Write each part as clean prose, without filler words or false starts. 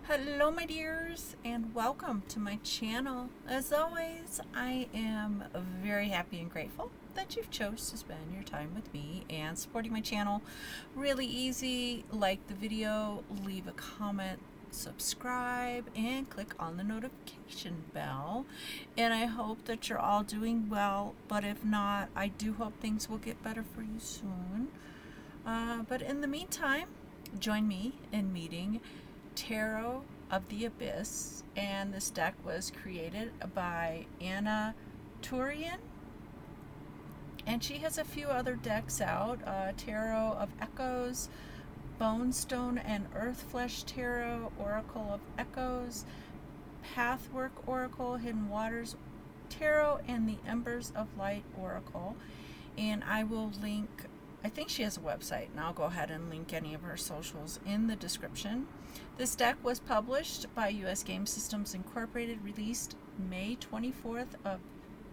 Hello my dears and welcome to my channel. As always, I am very happy and grateful that you've chose to spend your time with me and supporting my channel. Really easy. Like the video, leave a comment, subscribe, and click on the notification bell. And I hope that you're all doing well, but if not, I do hope things will get better for you soon. But in the meantime, join me in meeting Tarot of the Abyss, and this deck was created by Anna Turian, and she has a few other decks out. Tarot of Echoes, Bonestone and Earthflesh Tarot, Oracle of Echoes, Pathwork Oracle, Hidden Waters Tarot, and the Embers of Light Oracle. And I will link, I think she has a website, and I'll go ahead and link any of her socials in the description. This deck was published by US Game Systems Incorporated, released May 24th of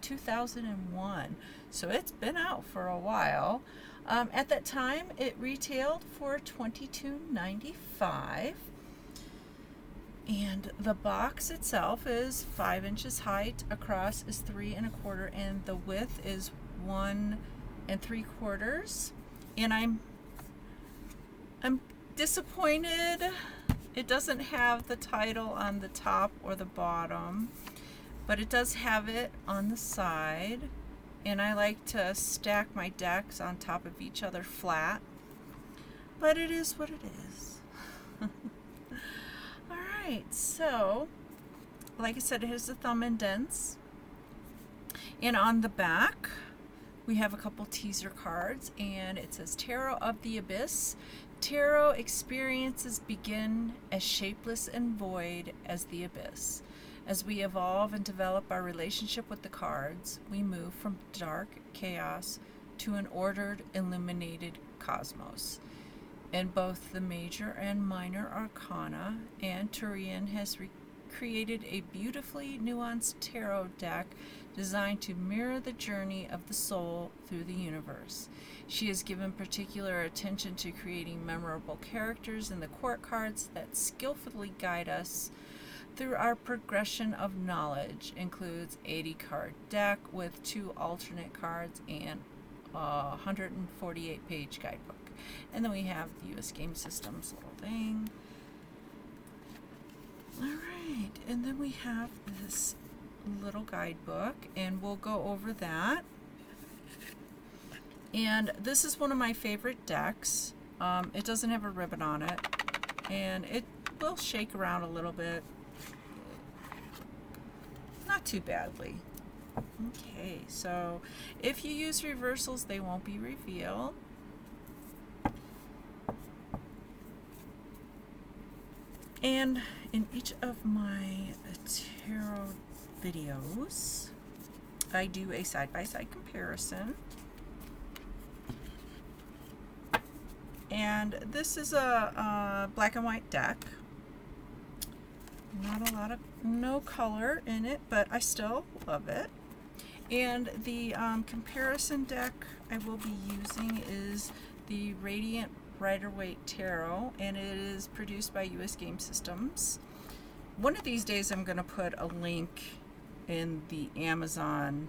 2001. So it's been out for a while. At that time, it retailed for $22.95. And the box itself is 5 inches height, across is 3 1/4, and the width is 1 3/4. And I'm disappointed it doesn't have the title on the top or the bottom, but it does have it on the side. And I like to stack my decks on top of each other flat, but it is what it is. Alright, so like I said, it has the thumb indents, and on the back we have a couple teaser cards, and it says Tarot of the Abyss. Tarot experiences begin as shapeless and void as the abyss. As we evolve and develop our relationship with the cards, we move from dark chaos to an ordered, illuminated cosmos. In both the major and minor arcana, Anne Turian has created a beautifully nuanced tarot deck designed to mirror the journey of the soul through the universe. She has given particular attention to creating memorable characters in the court cards that skillfully guide us through our progression of knowledge. Includes 80 card deck with 2 alternate cards and a 148 page guidebook. And then we have the US Game Systems little thing. Alright, and then we have this little guidebook, and we'll go over that. And this is one of my favorite decks. It doesn't have a ribbon on it, and it will shake around a little bit. Not too badly. Okay, so if you use reversals, they won't be revealed. And in each of my tarot videos, I do a side-by-side comparison. And this is a black and white deck. Not a lot of, no color in it, but I still love it. And the comparison deck I will be using is the Radiant Rider-Waite Tarot, and it is produced by US Game Systems. One of these days I'm going to put a link in the Amazon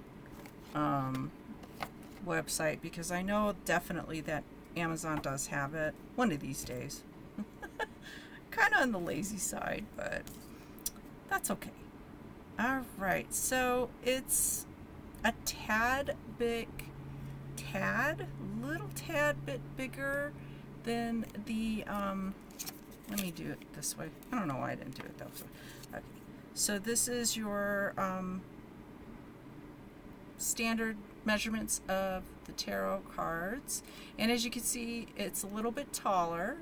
website, because I know definitely that Amazon does have it. One of these days. Kind of on the lazy side, but that's okay. Alright, so it's a little tad bit bigger than the, let me do it this way. I don't know why I didn't do it that way. Okay. So this is your standard measurements of the tarot cards, and as you can see, it's a little bit taller,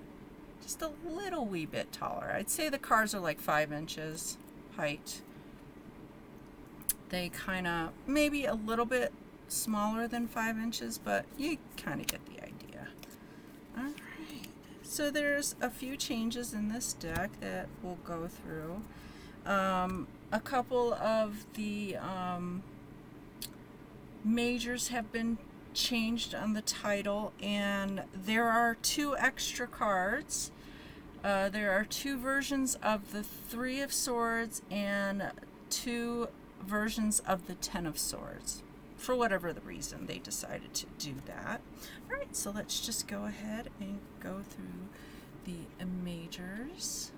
just a little wee bit taller. I'd say the cards are like 5 inches height. They kind of maybe a little bit smaller than 5 inches, but you kind of get the idea. All right, so there's a few changes in this deck that we'll go through. A couple of the majors have been changed on the title, and there are 2 extra cards There are 2 versions of the 3 of Swords and 2 versions of the 10 of Swords. For whatever the reason, they decided to do that. All right, so let's just go ahead and go through the majors.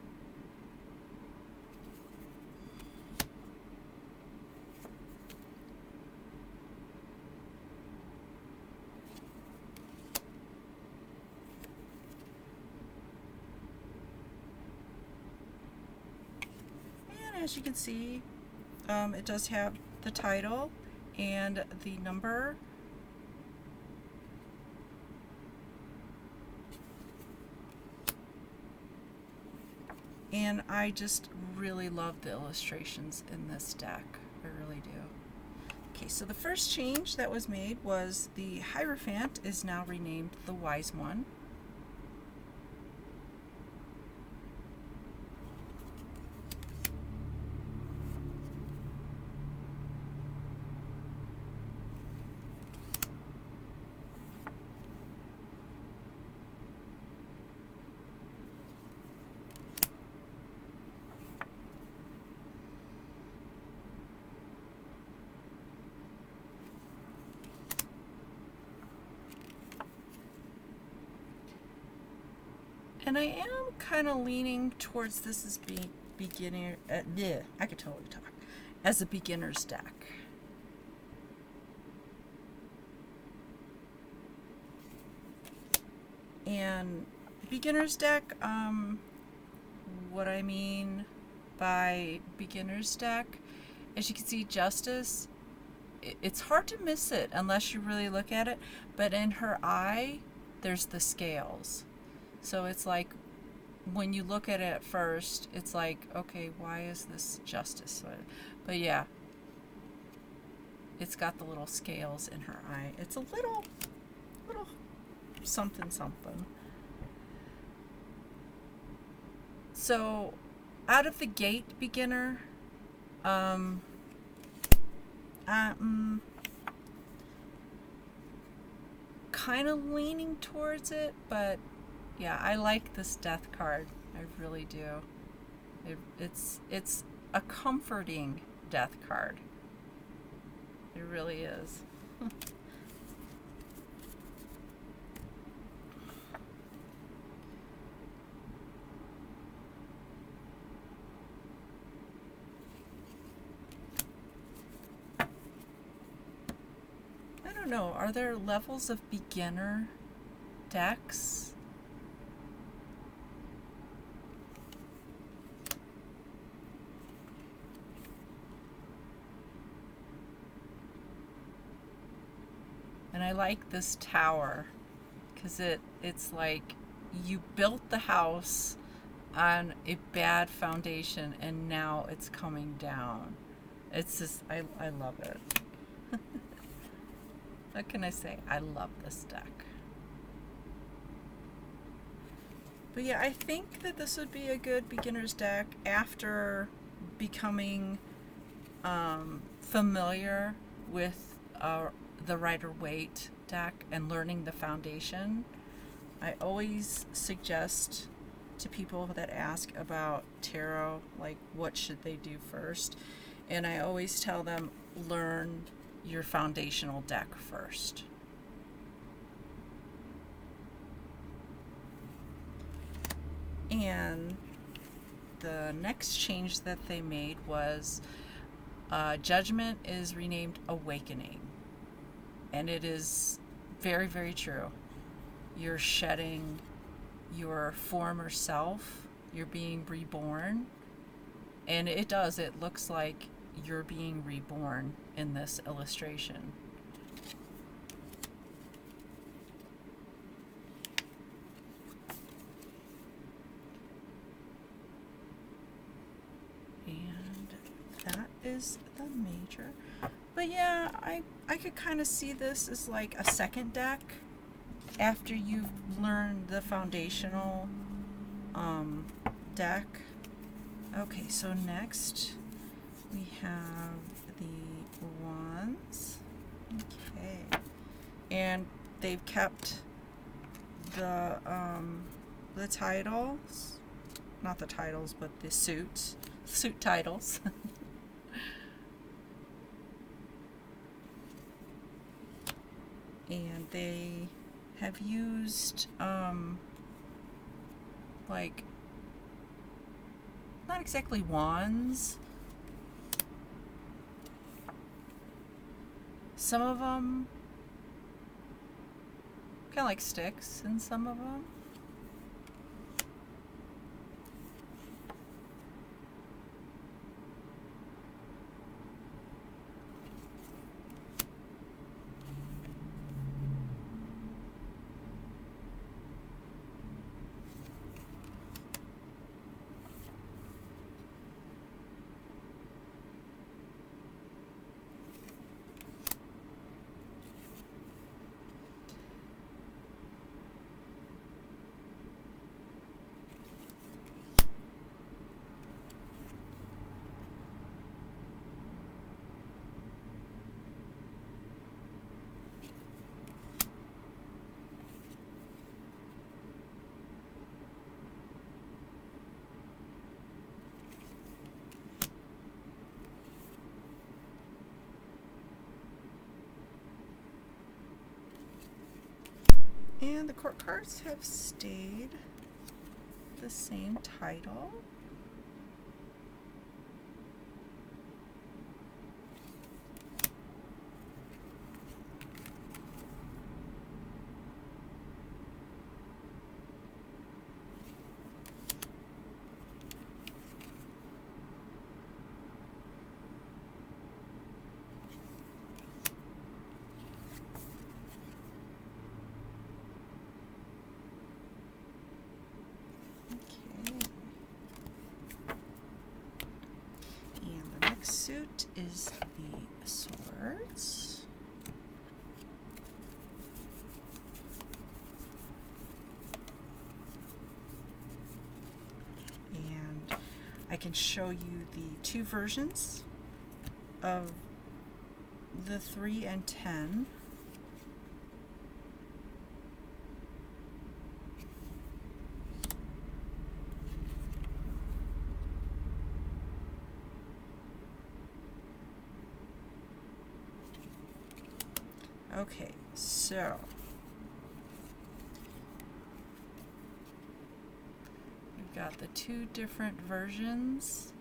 And as you can see, it does have the title and the number. And I just really love the illustrations in this deck. I really do. Okay, so the first change that was made was the Hierophant is now renamed the Wise One. And I am kind of leaning towards this as being beginner. I could totally talk as a beginner's deck. And beginner's deck, what I mean by beginner's deck, as you can see, Justice, it's hard to miss it unless you really look at it, but in her eye, there's the scales. So it's like, when you look at it at first, it's like, okay, why is this Justice? But yeah, it's got the little scales in her eye. It's a little something. So, out of the gate, beginner, kind of leaning towards it, but yeah, I like this Death card. I really do. It's a comforting Death card. It really is. I don't know. Are there levels of beginner decks? And I like this tower because it's like you built the house on a bad foundation and now it's coming down. It's just, I love it. What can I say? I love this deck. But yeah, I think that this would be a good beginner's deck after becoming familiar with the Rider-Waite deck and learning the foundation. I always suggest to people that ask about tarot, like, what should they do first? And I always tell them, learn your foundational deck first. And the next change that they made was Judgment is renamed Awakening. And it is very, very true. You're shedding your former self. You're being reborn. And it does. It looks like you're being reborn in this illustration. And that is the major. But yeah, I could kind of see this as like a second deck after you've learned the foundational deck. Okay, so next we have the Wands. Okay. And they've kept the titles not the titles, but the suit titles. And they have used like, not exactly wands. Some of them kind of like sticks, and some of them and the court cards have stayed the same title. Suit is the swords. And I can show you the two versions of the 3 and 10. Okay, so we've got the two different versions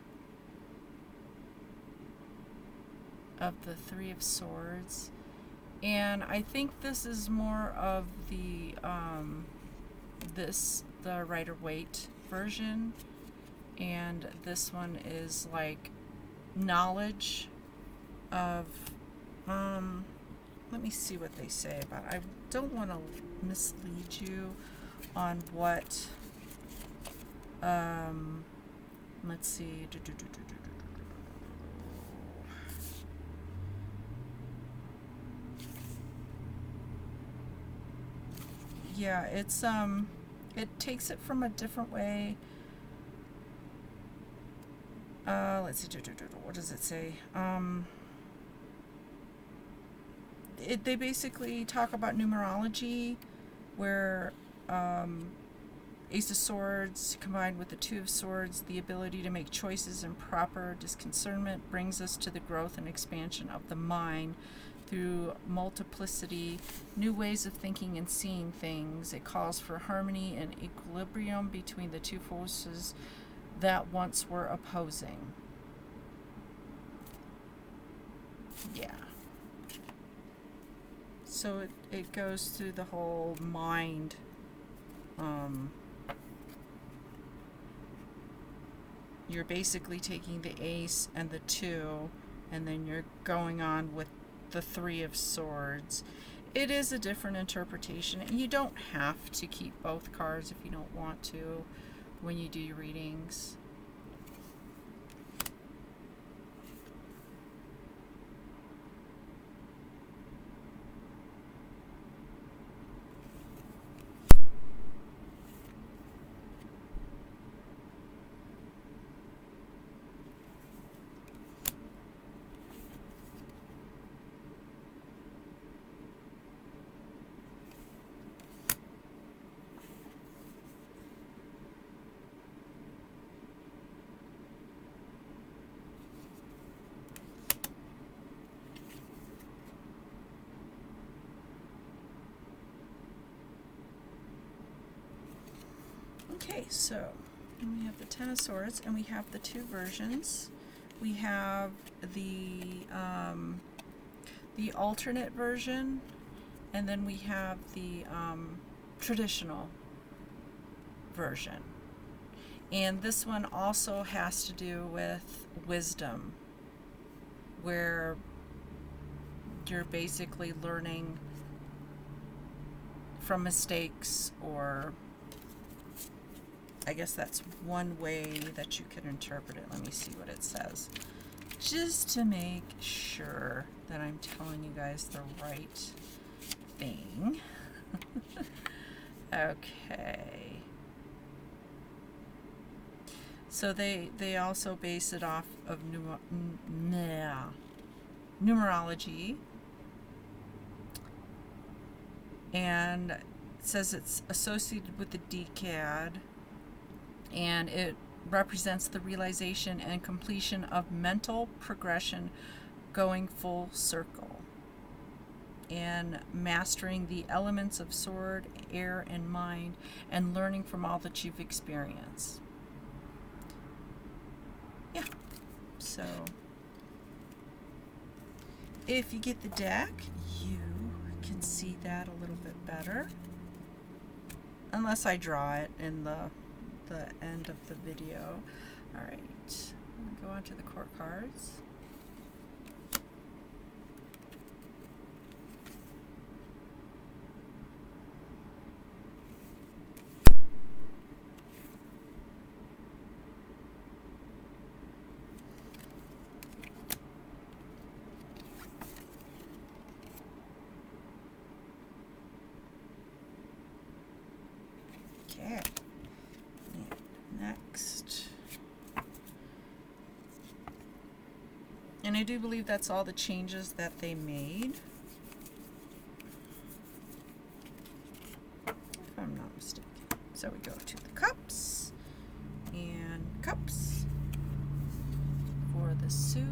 of the 3 of Swords, and I think this is more of the the Rider-Waite version, and this one is like knowledge of let me see what they say about it. I don't want to mislead you on what let's see. Yeah, it's it takes it from a different way. Let's see, what does it say? They basically talk about numerology, where Ace of Swords combined with the 2 of Swords, the ability to make choices and proper discernment, brings us to the growth and expansion of the mind through multiplicity, new ways of thinking and seeing things. It calls for harmony and equilibrium between the two forces that once were opposing. Yeah. So it goes through the whole mind. You're basically taking the Ace and the 2, and then you're going on with the 3 of Swords. It is a different interpretation, and you don't have to keep both cards if you don't want to when you do your readings. Okay, so we have the Ten of Swords, and we have the two versions. We have the alternate version, and then we have the traditional version. And this one also has to do with wisdom, where you're basically learning from mistakes, or I guess that's one way that you can interpret it. Let me see what it says, just to make sure that I'm telling you guys the right thing. Okay. So they also base it off of numerology, and it says it's associated with the Decad, and it represents the realization and completion of mental progression going full circle, and mastering the elements of sword, air, and mind, and learning from all that you've experienced. Yeah, so if you get the deck, you can see that a little bit better, unless I draw it in the end of the video. All right, I'm going to go on to the court cards. Okay, next. And I do believe that's all the changes that they made, if I'm not mistaken. So we go to the cups, and cups for the suit.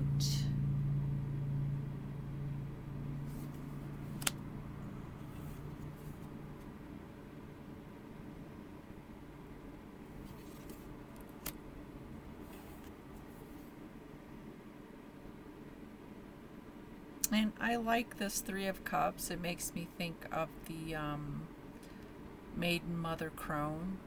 And I like this Three of Cups. It makes me think of the Maiden Mother Crone.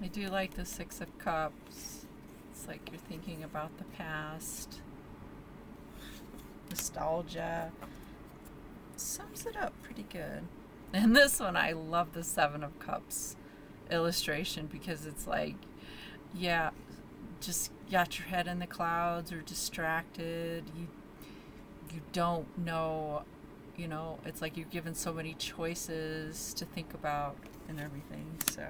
I do like the Six of Cups. It's like you're thinking about the past. Nostalgia. Sums it up pretty good. And this one, I love the Seven of Cups illustration, because it's like, yeah, just got your head in the clouds or distracted. You don't know, it's like you're given so many choices to think about and everything, so...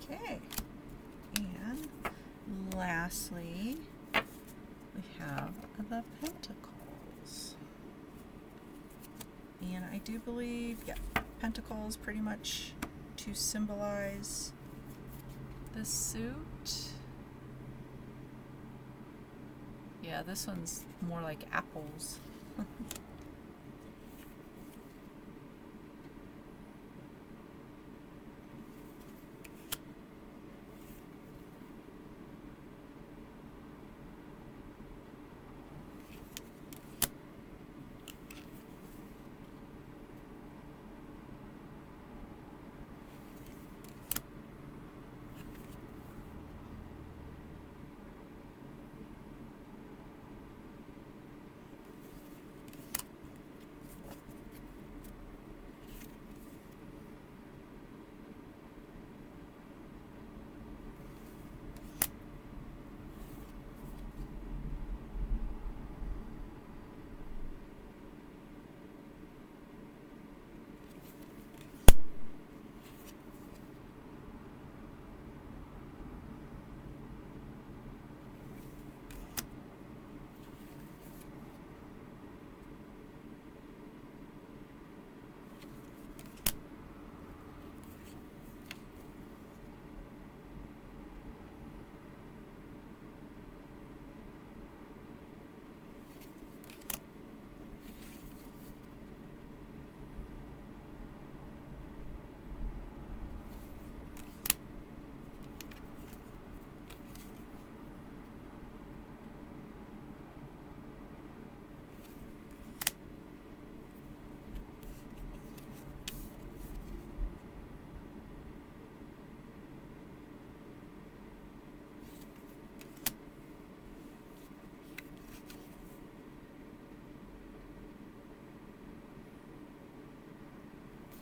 Okay, and lastly, we have the Pentacles. And I do believe, yeah, Pentacles pretty much to symbolize the suit. Yeah, this one's more like apples.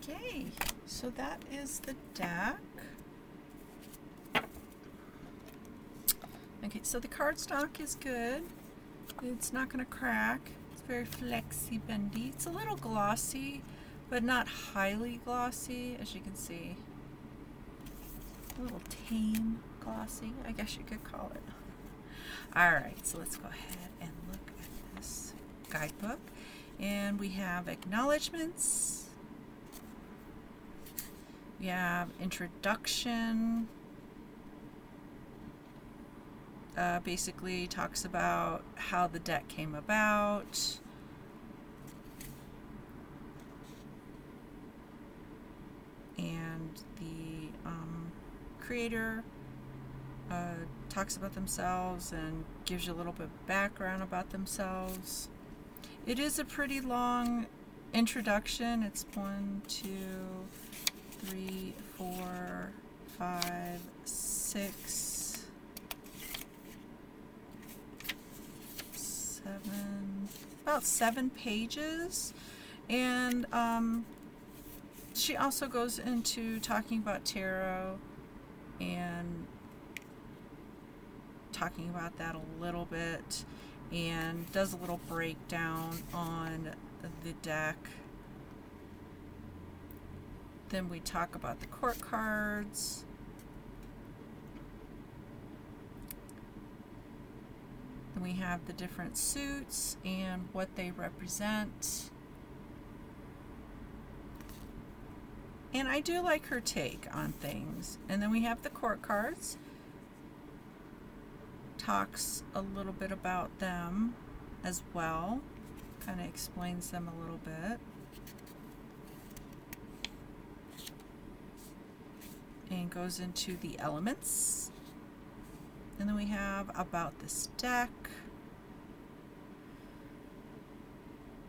Okay, so that is the deck. Okay, so the cardstock is good. It's not going to crack. It's very flexy bendy. It's a little glossy, but not highly glossy, as you can see. A little tame glossy, I guess you could call it. Alright, so let's go ahead and look at this guidebook. And we have acknowledgments. We have introduction. Basically talks about how the deck came about. And the creator talks about themselves and gives you a little bit of background about themselves. It is a pretty long introduction. It's 1, 2, 3, 4, 5, 6, 7, about 7 pages. And she also goes into talking about tarot and talking about that a little bit, and does a little breakdown on the deck. Then we talk about the court cards. Then we have the different suits and what they represent. And I do like her take on things. And then we have the court cards. Talks a little bit about them as well. Kind of explains them a little bit. And goes into the elements. And then we have about this deck,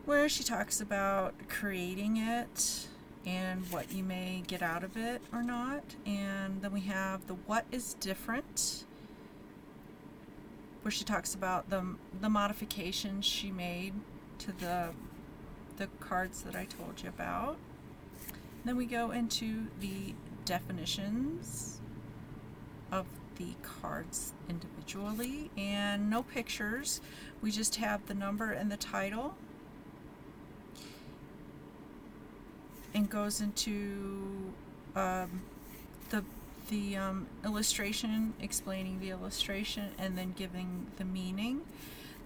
where she talks about creating it and what you may get out of it or not. And then we have the what is different, where she talks about the modifications she made to the cards that I told you about. Then we go into the definitions of the cards individually, and no pictures. We just have the number and the title. And goes into the illustration, explaining the illustration, and then giving the meaning.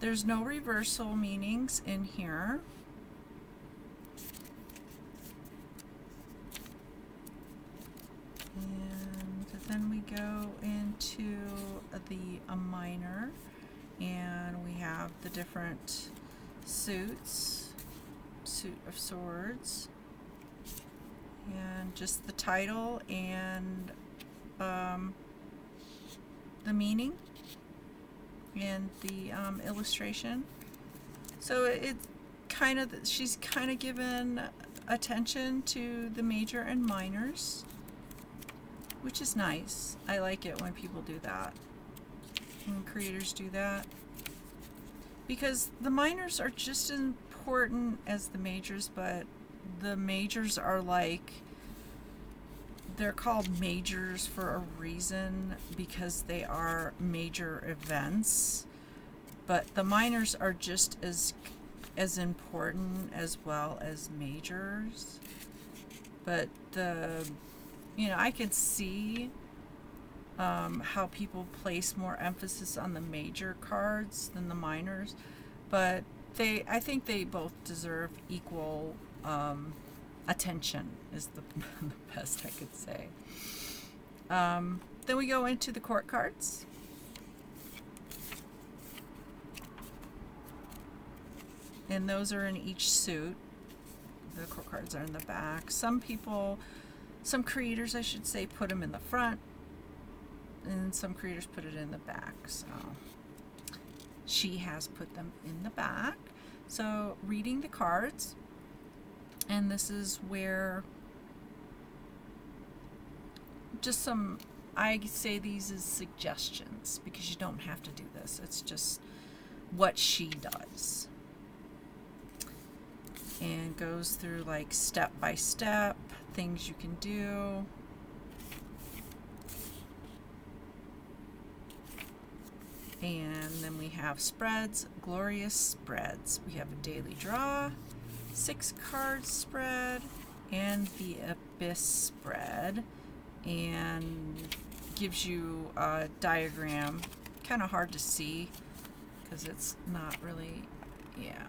There's no reversal meanings in here. And then we go into the minor, and we have the different suits, suit of swords, and just the title and the meaning and the illustration. So it kind of, she's kind of given attention to the major and minors, which is nice. I like it when people do that, when creators do that, because the minors are just as important as the majors, but the majors are like, they're called majors for a reason, because they are major events, but the minors are just as important as well as majors. But I could see how people place more emphasis on the major cards than the minors, but I think they both deserve equal attention, is the best I could say. Then we go into the court cards. And those are in each suit. The court cards are in the back. Some creators, I should say, put them in the front, and some creators put it in the back. So she has put them in the back. So reading the cards, and this is where just some, I say these as suggestions, because you don't have to do this. It's just what she does. and goes through like step by step things you can do. And then we have spreads, glorious spreads. We have a daily draw, 6 card spread, and the abyss spread, and gives you a diagram. Kind of hard to see because it's not really, yeah,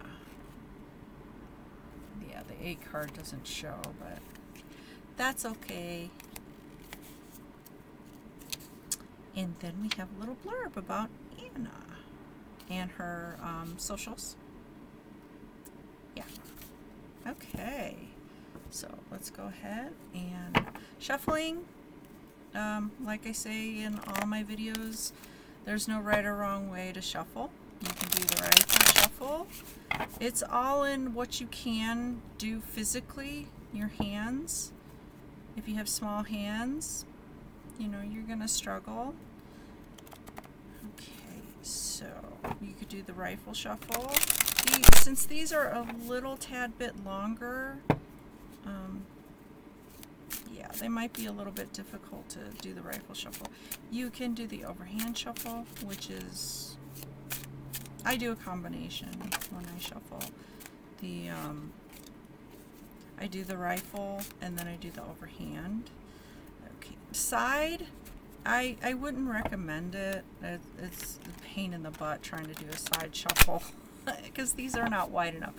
the A card doesn't show, but that's okay. And then we have a little blurb about Anna and her socials. Yeah. Okay. So let's go ahead and shuffling. Like I say in all my videos, there's no right or wrong way to shuffle. You can do the right shuffle. It's all in what you can do physically, your hands. If you have small hands, you're going to struggle. Okay, so you could do the rifle shuffle. Since these are a little tad bit longer, they might be a little bit difficult to do the rifle shuffle. You can do the overhand shuffle, which is, I do a combination when I shuffle. I do the rifle and then I do the overhand. Okay, side, I wouldn't recommend it. It's a pain in the butt trying to do a side shuffle because these are not wide enough.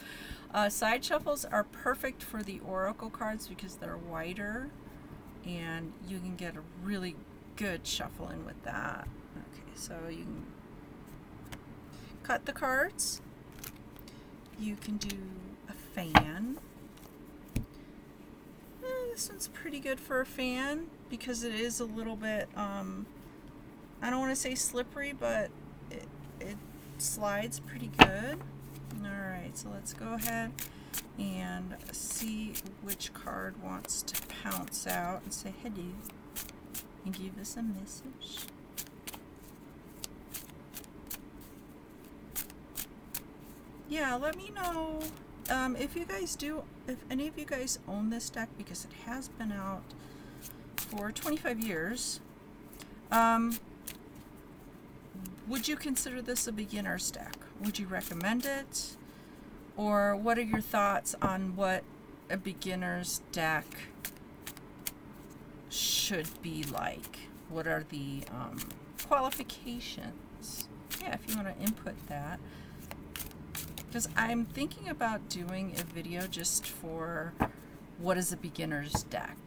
Side shuffles are perfect for the oracle cards because they're wider and you can get a really good shuffle in with that. Okay, so you can cut the cards. You can do a fan. This one's pretty good for a fan because it is a little bit, I don't want to say slippery, but it slides pretty good. Alright, so let's go ahead and see which card wants to pounce out and say hello and give us a message. Yeah, let me know if any of you guys own this deck, because it has been out for 25 years. Would you consider this a beginner's deck? Would you recommend it? Or what are your thoughts on what a beginner's deck should be like? What are the qualifications? Yeah, if you want to input that. Because I'm thinking about doing a video just for what is a beginner's deck,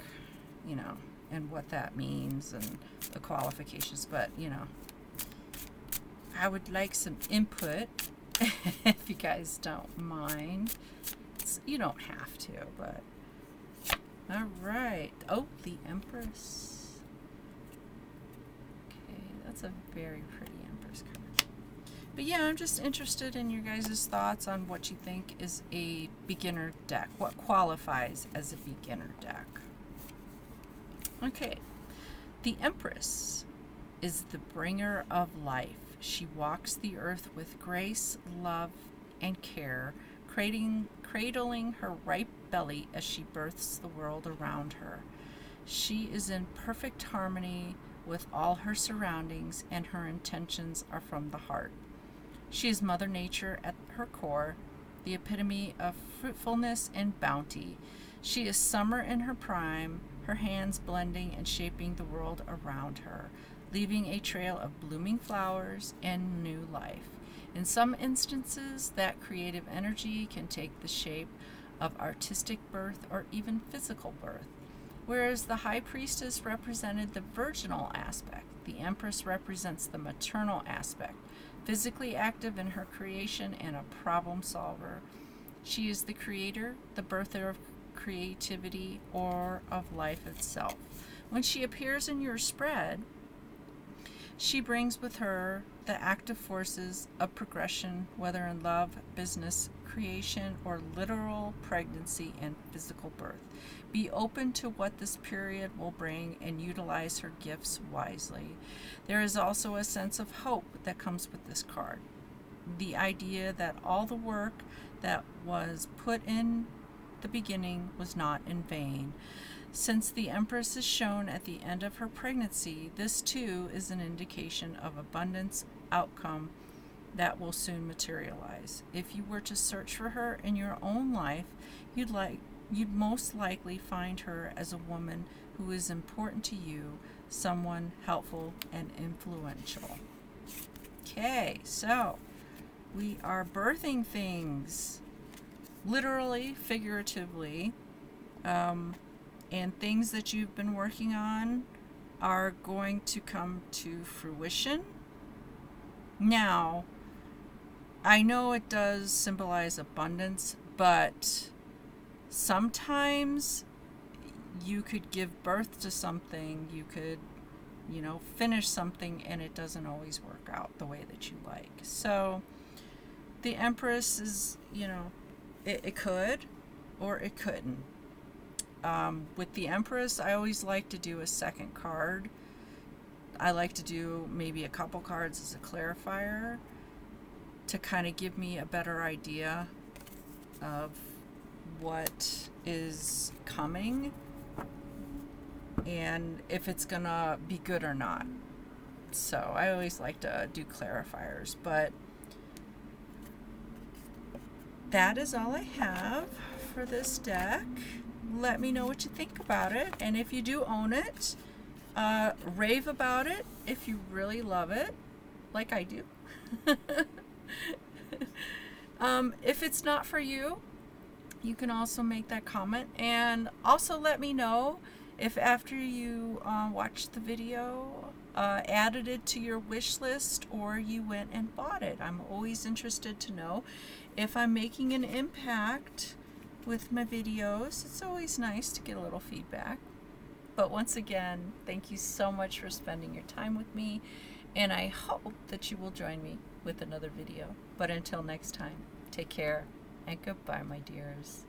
and what that means and the qualifications. But, I would like some input if you guys don't mind. You don't have to, but all right. Oh, the Empress. Okay, that's a very pretty Empress card. But yeah, I'm just interested in your guys' thoughts on what you think is a beginner deck. What qualifies as a beginner deck? Okay, the Empress is the bringer of life. She walks the earth with grace, love, and care, cradling her ripe belly as she births the world around her. She is in perfect harmony with all her surroundings, and her intentions are from the heart. She is Mother Nature at her core, the epitome of fruitfulness and bounty. She is summer in her prime, her hands blending and shaping the world around her, leaving a trail of blooming flowers and new life. In some instances, that creative energy can take the shape of artistic birth or even physical birth. Whereas the High Priestess represented the virginal aspect, the Empress represents the maternal aspect, physically active in her creation and a problem solver. She is the creator, the birther of creativity or of life itself. When she appears in your spread, she brings with her the active forces of progression, whether in love, business, creation, or literal pregnancy and physical birth. Be open to what this period will bring and utilize her gifts wisely. There is also a sense of hope that comes with this card. the idea that all the work that was put in the beginning was not in vain. Since the Empress is shown at the end of her pregnancy, this too is an indication of abundance outcome that will soon materialize. If you were to search for her in your own life, you'd most likely find her as a woman who is important to you, someone helpful and influential. Okay, so we are birthing things, literally, figuratively, and things that you've been working on are going to come to fruition. Now, I know it does symbolize abundance, but sometimes you could give birth to something, you could, finish something, and it doesn't always work out the way that you like. So the Empress is, it could or it couldn't. With the Empress, I always like to do a second card. I like to do maybe a couple cards as a clarifier to kind of give me a better idea of what is coming and if it's gonna be good or not. So I always like to do clarifiers, but that is all I have for this deck. Let me know what you think about it, and if you do own it, rave about it if you really love it, like I do. If it's not for you, you can also make that comment, and also let me know if after you watched the video, added it to your wish list or you went and bought it. I'm always interested to know if I'm making an impact with my videos. It's always nice to get a little feedback. But once again, thank you so much for spending your time with me, and I hope that you will join me with another video. But until next time, take care and goodbye, my dears.